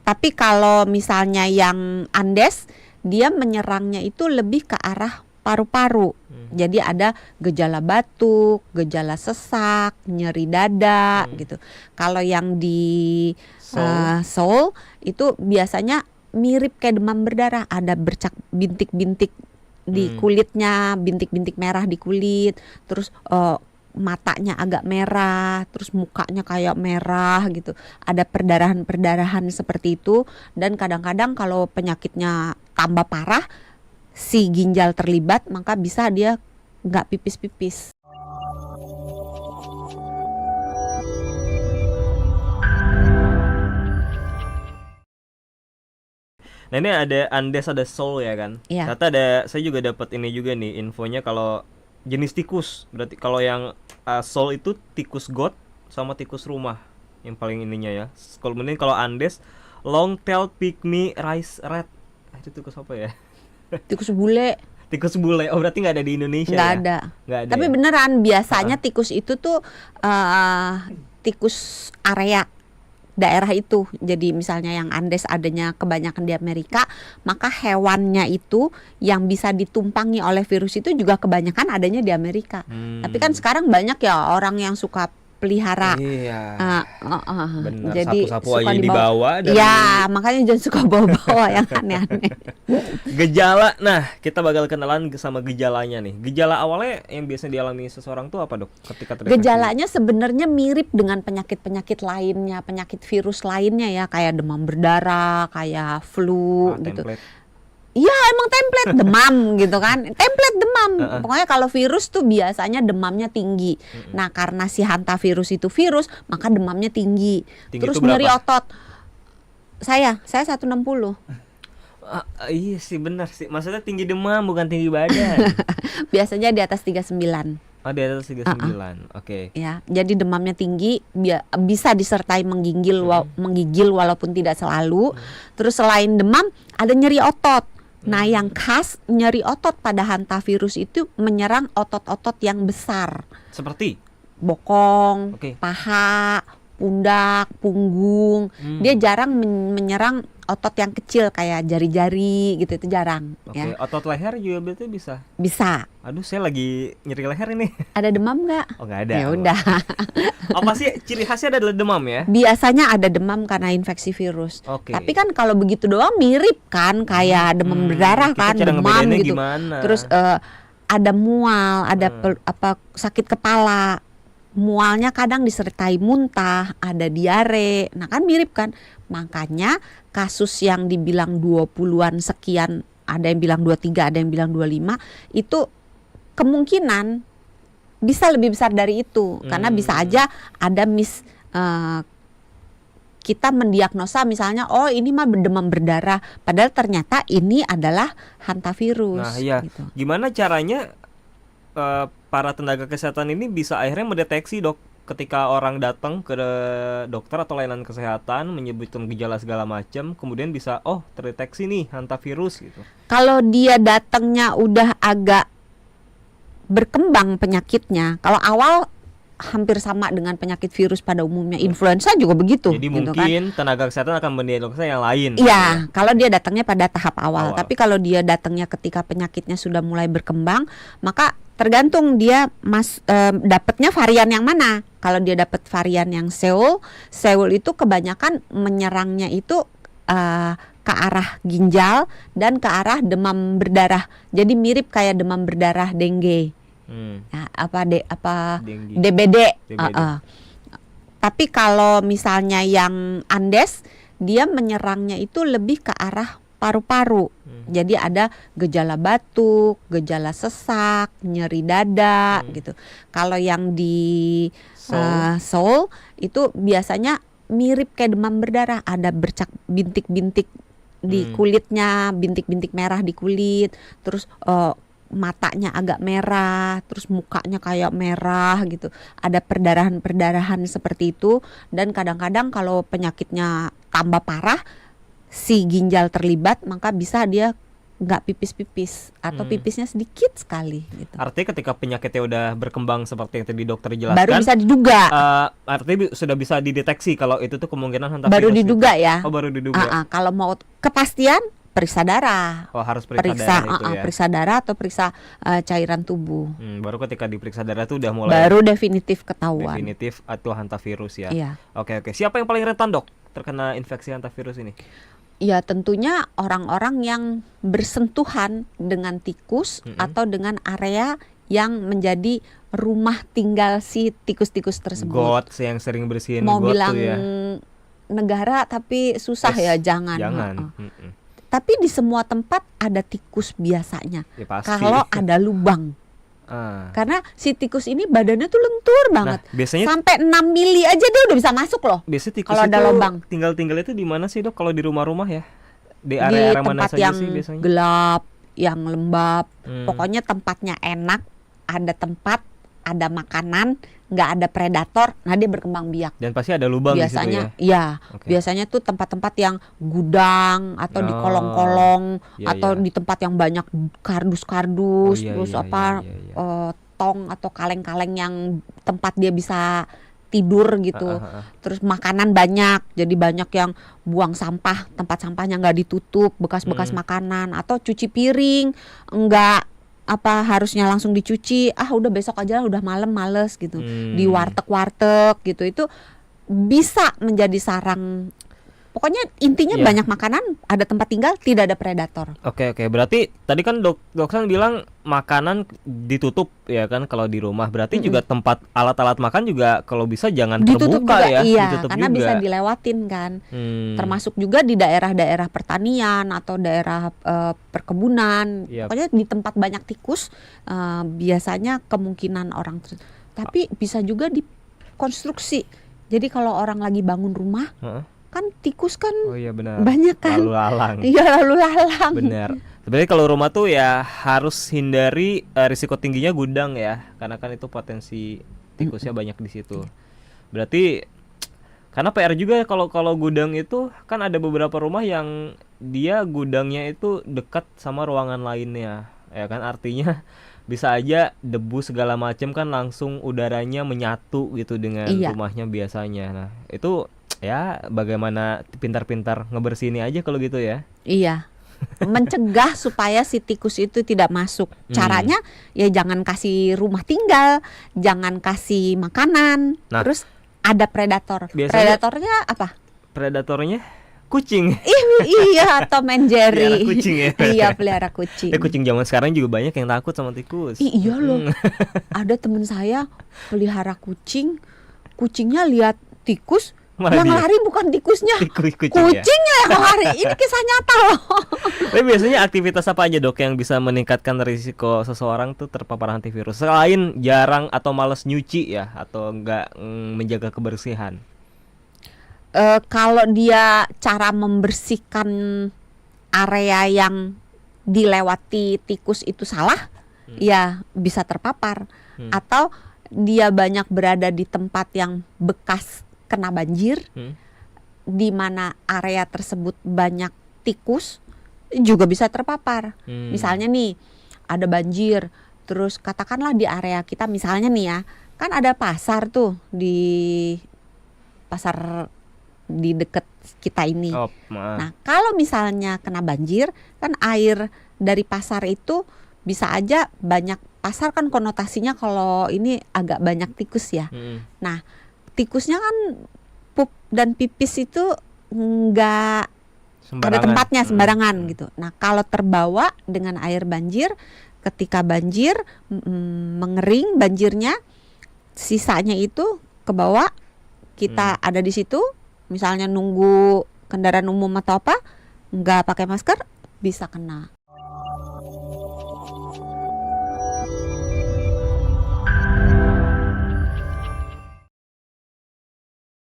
Tapi kalau misalnya yang Andes, dia menyerangnya itu lebih ke arah paru-paru. Jadi ada gejala batuk, gejala sesak, nyeri dada gitu. Kalau yang di Seoul itu biasanya mirip kayak demam berdarah, ada bercak bintik-bintik di kulitnya, bintik-bintik merah di kulit, terus matanya agak merah, terus mukanya kayak merah gitu. Ada perdarahan-perdarahan seperti itu, dan kadang-kadang kalau penyakitnya tambah parah, si ginjal terlibat, maka bisa dia nggak pipis-pipis. Nah ini ada Andes, ada Seoul ya kan. Iya. Ternyata ada, saya juga dapat ini juga nih infonya kalau jenis tikus. Berarti kalau yang Seoul itu tikus got sama tikus rumah yang paling ininya ya. Kemudian kalau Andes long tail pygmy rice rat. Itu tikus apa ya? Tikus bule. Tikus bule. Oh berarti nggak ada di Indonesia Nggak ya? ada. Nggak ada. Tapi ya? beneran biasanya tikus itu tuh tikus area daerah itu. Jadi misalnya yang Andes adanya kebanyakan di Amerika, maka hewannya itu yang bisa ditumpangi oleh virus itu juga kebanyakan adanya di Amerika. Tapi kan sekarang banyak ya orang yang suka pelihara. Iya. Benar. Jadi Sapu-sapu suka aja dibawa dari... Ya, makanya jangan suka bawa-bawa yang aneh-aneh. Gejala, nah kita bakal kenalan sama gejalanya nih. Gejala awalnya yang biasanya dialami seseorang tuh apa dok? Ketika terdeteksi? Gejalanya sebenarnya mirip dengan penyakit-penyakit lainnya, penyakit virus lainnya ya, kayak demam berdarah, kayak flu gitu. Template. Iya emang template demam gitu kan, template demam. Pokoknya kalau virus tuh biasanya demamnya tinggi. Nah karena si hantavirus itu virus, maka demamnya tinggi. Terus nyeri otot. Saya 160. Iya sih benar sih. Maksudnya tinggi demam bukan tinggi badan. Biasanya di atas 39. Oh di atas 39. Oke. Ya, jadi demamnya tinggi, bisa disertai menggigil walaupun tidak selalu. Terus selain demam ada nyeri otot. Nah yang khas nyeri otot pada hantavirus itu menyerang otot-otot yang besar. Seperti? Bokong, paha, pundak, punggung. Dia jarang menyerang otot yang kecil kayak jari-jari gitu, itu jarang. Ya. Otot leher juga berarti bisa? Bisa. Aduh saya lagi nyeri leher ini. Ada demam nggak? Oh nggak ada. Ya udah. Apa sih ciri khasnya adalah demam ya? Biasanya ada demam karena infeksi virus. Tapi kan kalau begitu doang mirip kan kayak demam berdarah kan, demam gitu. Gimana? Terus ada mual, ada sakit kepala. Mualnya kadang disertai muntah, ada diare. Nah kan mirip kan. Makanya kasus yang dibilang 20-an sekian, ada yang bilang 23, ada yang bilang 25, itu kemungkinan bisa lebih besar dari itu. Karena bisa aja ada kita mendiagnosa misalnya, oh ini mah demam berdarah, padahal ternyata ini adalah hantavirus. Nah iya, gitu. Gimana caranya para tenaga kesehatan ini bisa akhirnya mendeteksi dok, ketika orang datang ke dokter atau layanan kesehatan menyebutkan gejala segala macam, kemudian bisa terdeteksi nih hantavirus gitu. Kalau dia datangnya udah agak berkembang penyakitnya, kalau awal hampir sama dengan penyakit virus pada umumnya, influenza juga begitu. Jadi gitu mungkin kan? tenaga kesehatan akan mendiagnosa yang lain. Iya, kalau dia datangnya pada tahap awal. Tapi kalau dia datangnya ketika penyakitnya sudah mulai berkembang, maka tergantung dia dapatnya varian yang mana. Kalau dia dapat varian yang Seoul itu kebanyakan menyerangnya itu ke arah ginjal dan ke arah demam berdarah. Jadi mirip kayak demam berdarah dengue. DBD. Tapi kalau misalnya yang Andes, dia menyerangnya itu lebih ke arah paru-paru. Jadi ada gejala batuk, gejala sesak, nyeri dada gitu. Kalau yang di Seoul itu biasanya mirip kayak demam berdarah, ada bercak bintik-bintik di kulitnya, bintik-bintik merah di kulit, terus matanya agak merah, terus mukanya kayak merah gitu. Ada perdarahan-perdarahan seperti itu, dan kadang-kadang kalau penyakitnya tambah parah, si ginjal terlibat, maka bisa dia nggak pipis-pipis atau pipisnya sedikit sekali gitu. Artinya ketika penyakitnya udah berkembang seperti yang tadi dokter jelaskan, Baru bisa diduga. Artinya sudah bisa dideteksi kalau itu tuh kemungkinan hantavirus. Baru diduga gitu. ya. Oh, baru diduga. Kalau mau kepastian periksa darah. Oh, harus periksa darah itu ya. Periksa darah atau periksa cairan tubuh. Baru ketika diperiksa darah tuh udah mulai baru definitif ketahuan. Definitif atau hantavirus ya. Iya. Oke. Siapa yang paling rentan, Dok, terkena infeksi hantavirus ini? Ya tentunya orang-orang yang bersentuhan dengan tikus atau dengan area yang menjadi rumah tinggal si tikus-tikus tersebut. Got yang sering bersihin mau got bilang tuh ya. Negara tapi susah ya, jangan. Tapi di semua tempat ada tikus biasanya. Ya, pasti. Kalau ada lubang. Karena si tikus ini badannya tuh lentur banget. Nah, biasanya sampai 6 mili aja dia udah bisa masuk loh. Biasanya tikus kalau ada itu lubang. Tinggal itu di mana sih, Dok? Kalau di rumah-rumah ya? Di area mana saja yang sih biasanya? gelap, yang lembab. Pokoknya tempatnya enak, ada tempat, ada makanan, nggak ada predator, nah dia berkembang biak. Dan pasti ada lubang biasanya, di situ ya? Iya. Biasanya tuh tempat-tempat yang gudang atau di kolong-kolong atau di tempat yang banyak kardus-kardus, tong atau kaleng-kaleng yang tempat dia bisa tidur gitu. Terus makanan banyak, jadi banyak yang buang sampah, tempat sampahnya nggak ditutup, bekas-bekas makanan, atau cuci piring nggak harusnya langsung dicuci, udah besok aja, udah malam males gitu. Di warteg gitu, itu bisa menjadi sarang. Pokoknya intinya banyak makanan, ada tempat tinggal, tidak ada predator. Oke. Berarti tadi kan dokter bilang makanan ditutup ya kan kalau di rumah. Berarti juga tempat alat-alat makan juga kalau bisa jangan ditutup terbuka juga, ya. Iya, ditutup karena juga. bisa dilewatin kan. Termasuk juga di daerah-daerah pertanian atau daerah perkebunan. Pokoknya di tempat banyak tikus biasanya kemungkinan orang tapi bisa juga dikonstruksi. Jadi kalau orang lagi bangun rumah, kan tikus kan banyak kan, lalu lalang. Iya, lalu lalang. Benar. Sebenarnya kalau rumah tuh ya harus hindari risiko tingginya gudang ya, karena kan itu potensi tikusnya banyak di situ. Berarti karena PR juga kalau gudang itu kan ada beberapa rumah yang dia gudangnya itu dekat sama ruangan lainnya, ya kan, artinya bisa aja debu segala macam kan langsung udaranya menyatu gitu dengan rumahnya biasanya. Nah itu ya bagaimana pintar-pintar ngebersihin aja kalau gitu ya. Iya. Mencegah supaya si tikus itu tidak masuk. Caranya ya jangan kasih rumah tinggal, jangan kasih makanan. Terus ada predator. Predatornya apa? Predatornya kucing. Iya, Tom and Jerry. Pelihara kucing ya. Iya, pelihara kucing. Kucing zaman sekarang juga banyak yang takut sama tikus. Iya loh. Ada temen saya pelihara kucing, kucingnya lihat tikus, yang lari bukan tikusnya, kucingnya yang lari. Ini kisah nyata loh. Tapi biasanya aktivitas apa aja, Dok, yang bisa meningkatkan risiko seseorang tuh terpapar antivirus selain jarang atau malas nyuci ya, atau nggak menjaga kebersihan? Kalau dia cara membersihkan area yang dilewati tikus itu salah, ya bisa terpapar. Atau dia banyak berada di tempat yang bekas kena banjir, di mana area tersebut banyak tikus, juga bisa terpapar. Misalnya nih ada banjir, terus katakanlah di area kita misalnya nih ya, kan ada pasar tuh di pasar di dekat kita ini. Nah kalau misalnya kena banjir, kan air dari pasar itu bisa aja banyak, pasar kan konotasinya kalau ini agak banyak tikus ya. Nah tikusnya kan pup dan pipis itu nggak ada tempatnya sembarangan gitu. Nah kalau terbawa dengan air banjir, ketika banjir mengering banjirnya, sisanya itu ke bawah, kita ada di situ, misalnya nunggu kendaraan umum atau apa, nggak pakai masker, bisa kena.